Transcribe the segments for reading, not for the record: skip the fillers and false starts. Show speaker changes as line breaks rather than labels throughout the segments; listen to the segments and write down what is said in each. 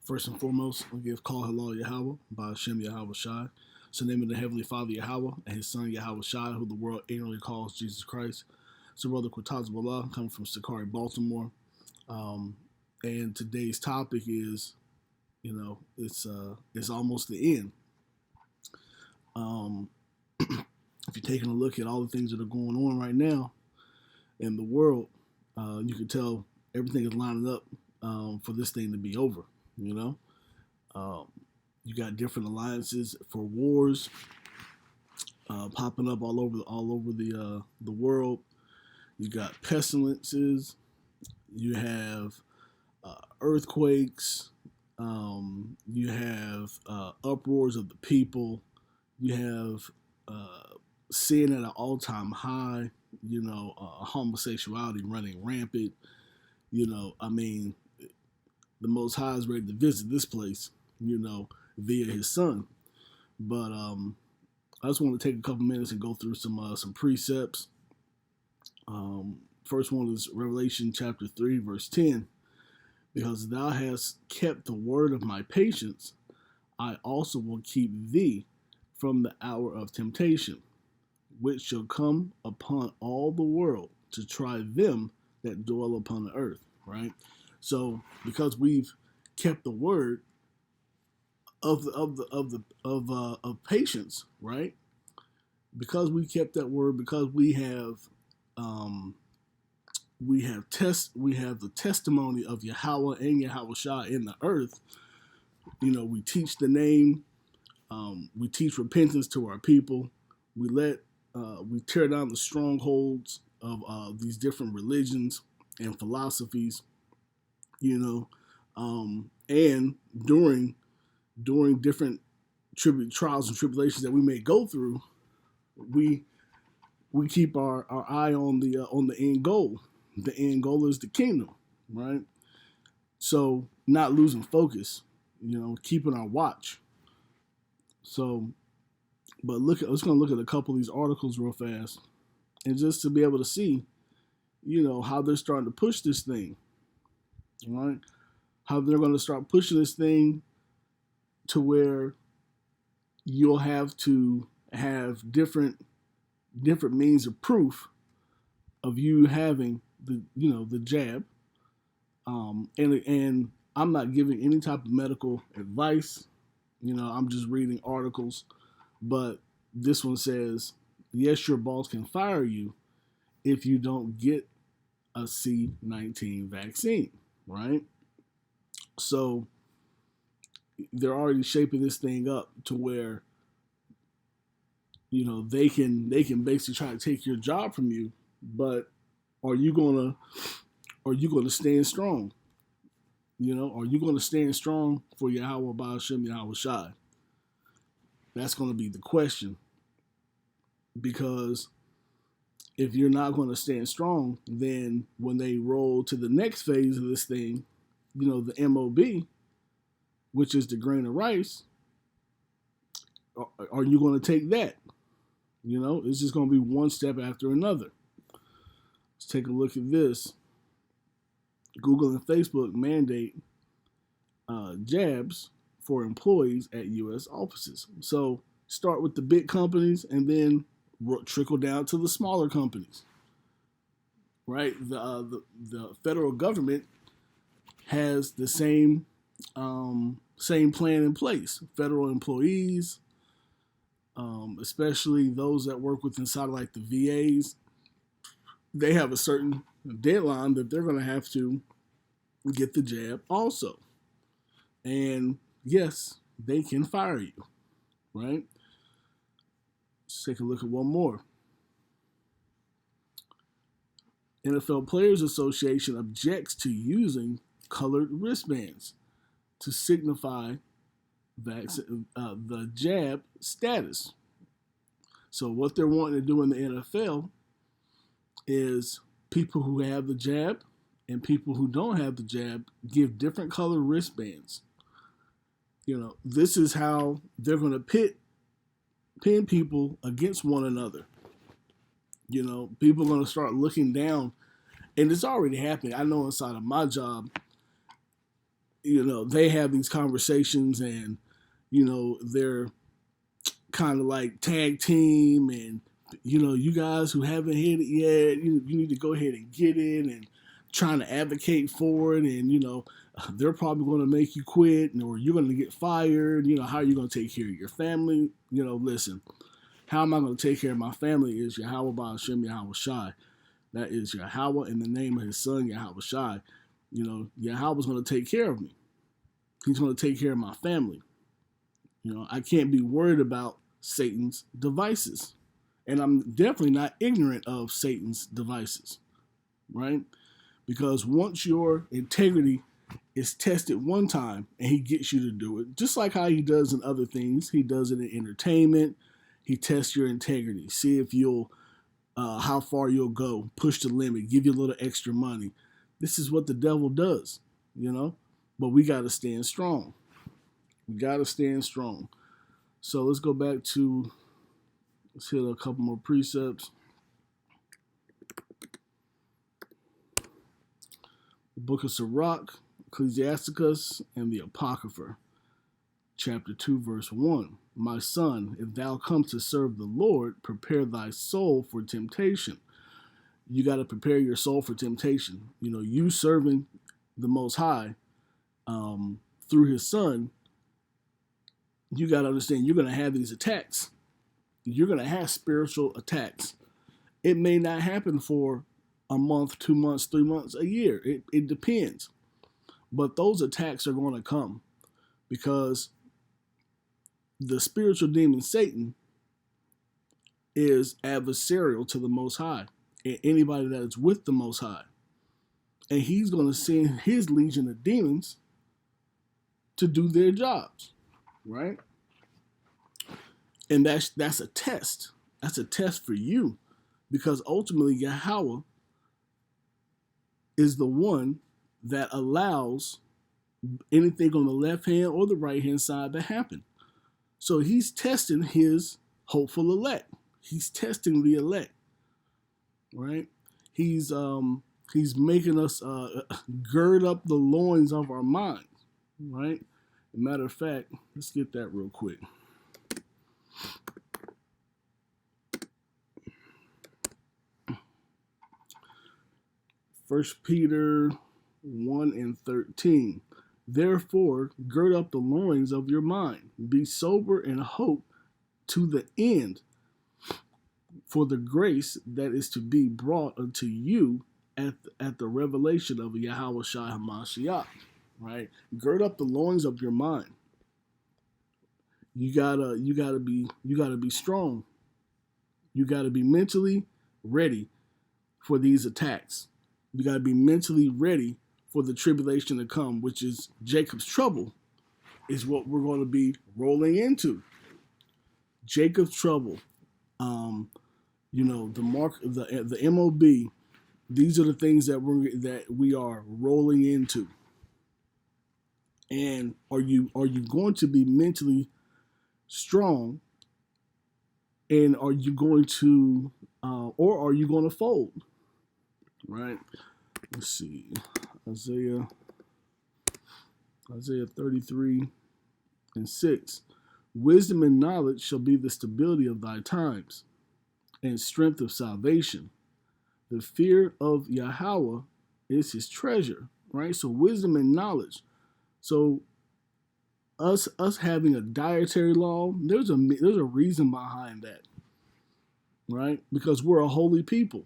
First and foremost, we give Call Halal Yahweh by Hashem Yahweh Shai. It's the name of the Heavenly Father Yahweh and His Son Yahweh Shai, who the world ignorantly calls Jesus Christ. So, Brother Quataz Ballah, coming from Sakari, Baltimore. And today's topic is, it's almost the end. If you're taking a look at all the things that are going on right now in the world, you can tell everything is lining up for this thing to be over. You got different alliances for wars popping up all over the world. You got pestilences. You have earthquakes. You have uproars of the people. You have sin at an all-time high. Homosexuality running rampant. The Most High is ready to visit this place, via His Son. But I just want to take a couple minutes and go through some precepts. First one is Revelation chapter 3, verse 10. Because thou hast kept the word of my patience, I also will keep thee from the hour of temptation, which shall come upon all the world to try them that dwell upon the earth. Right? So, because we've kept the word of patience, right? Because we kept that word, because we have the testimony of Yahweh and Yahweh Shah in the earth. We teach the name, we teach repentance to our people. We tear down the strongholds of these different religions and philosophies. And during different trials and tribulations that we may go through, we keep our eye on the end goal. The end goal is the kingdom, right? So not losing focus, keeping our watch. So, but let's gonna look at a couple of these articles real fast, and just to be able to see, how they're starting to push this thing. Right? How they're going to start pushing this thing to where you'll have to have different means of proof of you having the jab. And I'm not giving any type of medical advice. I'm just reading articles. But this one says, yes, your boss can fire you if you don't get a C-19 vaccine. Right? So they're already shaping this thing up to where, they can basically try to take your job from you, but are you gonna stand strong? Are you gonna stand strong for Yahweh Ba'ashem Yahweh Shai? That's gonna be the question. Because if you're not going to stand strong, then when they roll to the next phase of this thing, the MOB, which is the grain of rice, are you going to take that? It's just going to be one step after another. Let's take a look at this. Google and Facebook mandate jabs for employees at U.S. offices. So start with the big companies and then trickle down to the smaller companies, right? The federal government has the same plan in place. Federal employees, especially those that work with inside like the VAs, they have a certain deadline that they're going to have to get the jab also. And yes, they can fire you, right? Let's take a look at one more. NFL Players Association objects to using colored wristbands to signify the jab status. So what they're wanting to do in the NFL is people who have the jab and people who don't have the jab give different colored wristbands. This is how they're going to pin people against one another. People are going to start looking down, and it's already happening. I know inside of my job, they have these conversations, and they're kind of like tag team, and you guys who haven't hit it yet, you need to go ahead and get it, and trying to advocate for it, and they're probably going to make you quit, or you're going to get fired. How are you going to take care of your family? Listen, how am I going to take care of my family is Yahweh Ba'ashem Yahweh Shai. That is Yahweh in the name of his son Yahweh Shai. Yahweh's going to take care of me. He's going to take care of my family. I can't be worried about Satan's devices. And I'm definitely not ignorant of Satan's devices, right? Because once your integrity is tested one time and he gets you to do it, just like how he does in other things, he does it in entertainment. He tests your integrity, see if you'll, how far you'll go, push the limit, give you a little extra money. This is what the devil does, but we got to stand strong. We got to stand strong. So let's go back to, let's hit a couple more precepts. The Book of Sirach, Ecclesiasticus, and the Apocrypha. Chapter 2, verse 1. My son, if thou come to serve the Lord, prepare thy soul for temptation. You got to prepare your soul for temptation. You serving the Most High through his son, you got to understand you're going to have these attacks. You're going to have spiritual attacks. It may not happen for a month, 2 months, 3 months, a year. It depends. But those attacks are going to come because the spiritual demon Satan is adversarial to the Most High and anybody that is with the Most High. And he's going to send his legion of demons to do their jobs. Right? And that's a test. That's a test for you, because ultimately Yahweh is the one that allows anything on the left hand or the right hand side to happen. So he's testing his hopeful elect. He's testing the elect. Right? He's making us gird up the loins of our minds. Right? Matter of fact, let's get that real quick. First Peter 1:13. Therefore, gird up the loins of your mind. Be sober and hope to the end for the grace that is to be brought unto you at the revelation of Yahweh Shai HaMashiach. Right? Gird up the loins of your mind. You gotta be strong. You gotta be mentally ready for these attacks. You gotta be mentally ready for the tribulation to come, which is Jacob's trouble, is what we're going to be rolling into. Jacob's trouble. The MOB. These are the things that we are rolling into. And are you going to be mentally strong? And are you going to, or are you going to fold? Right? Let's see. Isaiah 33:6. Wisdom and knowledge shall be the stability of thy times, and strength of salvation. The fear of Yahweh is his treasure. Right? So wisdom and knowledge. So us having a dietary law, there's a reason behind that, right? Because we're a holy people,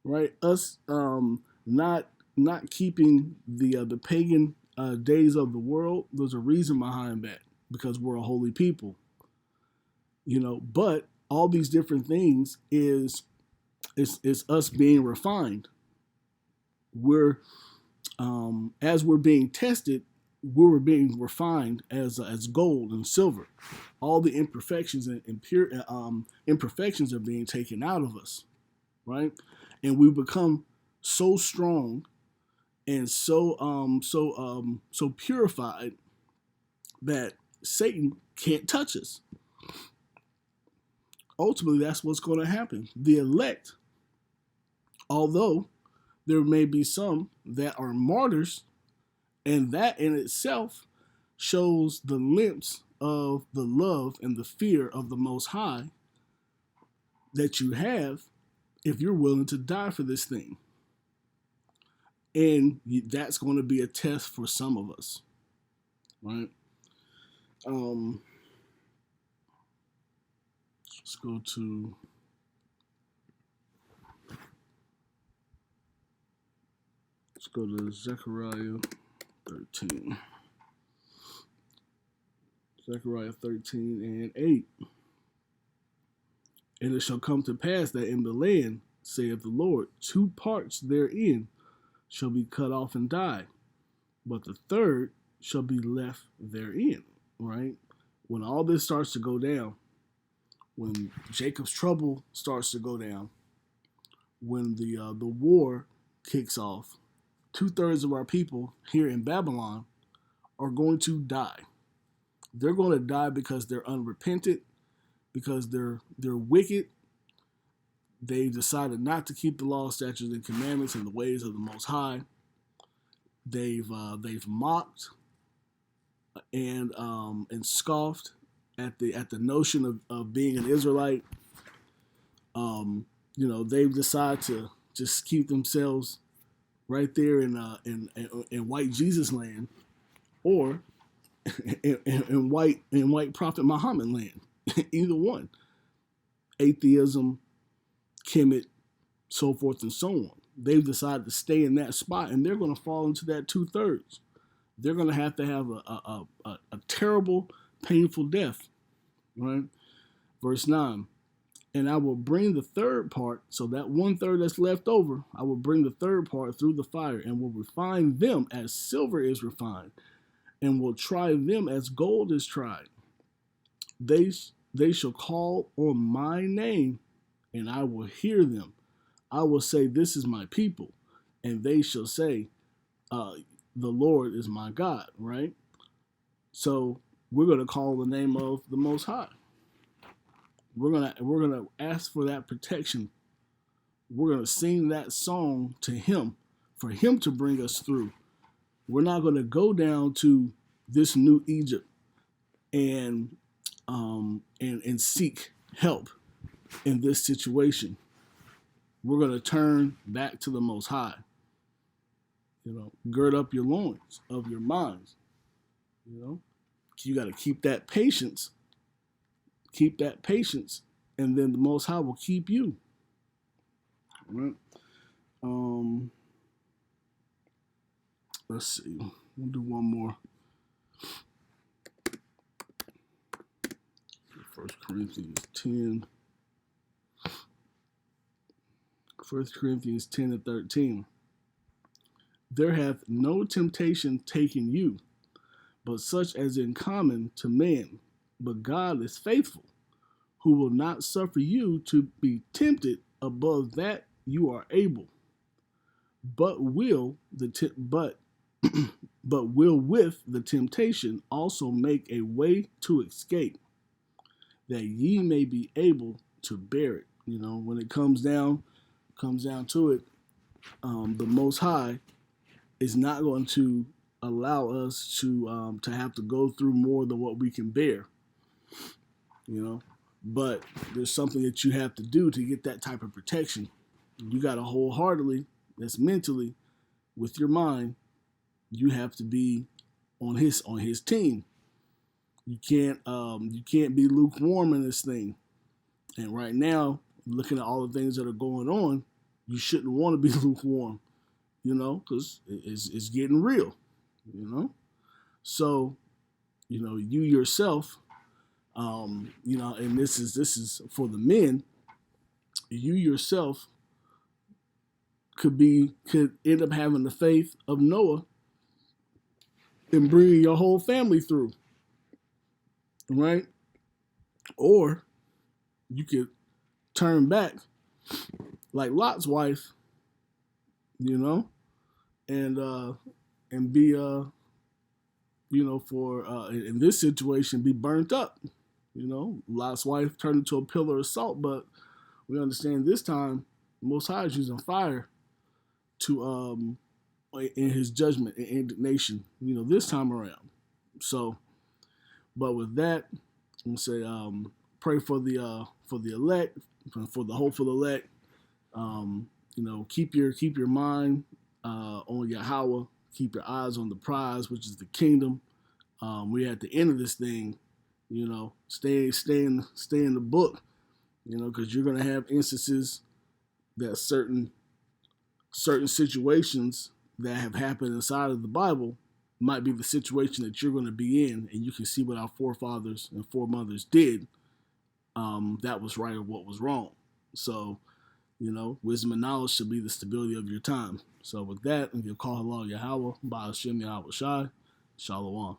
right? Us not keeping the pagan days of the world, there's a reason behind that, because we're a holy people, But all these different things is us being refined. We're as we're being tested, we were being refined as gold and silver. All the imperfections and imperfections are being taken out of us, right? And we become so strong and so purified that Satan can't touch us. Ultimately, that's what's going to happen. The elect, although there may be some that are martyrs And that in itself shows the glimpse of the love and the fear of the Most High that you have if you're willing to die for this thing. And that's going to be a test for some of us, right? Let's go to Zechariah 13. Zechariah 13 and 8. And it shall come to pass that in the land, saith the Lord, 2 parts therein shall be cut off and die, but the third shall be left therein, right? When all this starts to go down, when Jacob's trouble starts to go down, when the war kicks off, 2/3 of our people here in Babylon are going to die. They're going to die because they're unrepentant, because they're wicked. They decided not to keep the law, statutes, and commandments and the ways of the Most High. They've mocked and scoffed at the notion of being an Israelite. They've decided to just keep themselves right there in white Jesus land, or in white Prophet Muhammad land. Either one. Atheism, Kemet, so forth and so on. They've decided to stay in that spot, and they're going to fall into that 2/3. They're going to have a terrible, painful death. Right? Verse 9. And I will bring the third part, so that 1/3 that's left over, I will bring the third part through the fire, and will refine them as silver is refined, and will try them as gold is tried. They shall call on my name, and I will hear them. I will say, this is my people, and they shall say, the Lord is my God, right? So we're going to call the name of the Most High. We're gonna ask for that protection. We're gonna sing that song to Him, for Him to bring us through. We're not gonna go down to this new Egypt and seek help in this situation. We're gonna turn back to the Most High. Gird up your loins of your minds. You got to keep that patience. Keep that patience, and then the Most High will keep you. All right. Let's see. We'll do one more. 1 Corinthians 10. 1 Corinthians 10 and 13. There hath no temptation taken you, but such as in common to man. But God is faithful, who will not suffer you to be tempted above that you are able, but will with the temptation also make a way to escape, that ye may be able to bear it. When it comes down to it, the Most High is not going to allow us to have to go through more than what we can bear. But there's something that you have to do to get that type of protection. You got to wholeheartedly, that's mentally, with your mind, you have to be on his team. You can't be lukewarm in this thing. And right now, looking at all the things that are going on, you shouldn't want to be lukewarm, because it's getting real, So, you yourself. And this is for the men. You yourself could end up having the faith of Noah and bringing your whole family through, right? Or you could turn back like Lot's wife, and be in this situation, be burnt up. Lot's wife turned into a pillar of salt, but we understand this time Most High is using fire to in his judgment and indignation, this time around. So, but with that, I'm gonna say, pray for the elect, for the hopeful elect. Keep your mind on Yahweh. Keep your eyes on the prize, which is the kingdom. We're at the end of this thing. Stay in the book. Because you're gonna have instances that certain situations that have happened inside of the Bible might be the situation that you're going to be in, and you can see what our forefathers and foremothers did. That was right or what was wrong. So, wisdom and knowledge should be the stability of your time. So with that, I'm going to call Allah Yahweh, Ba'ashem Yahweh Shai, Shalom.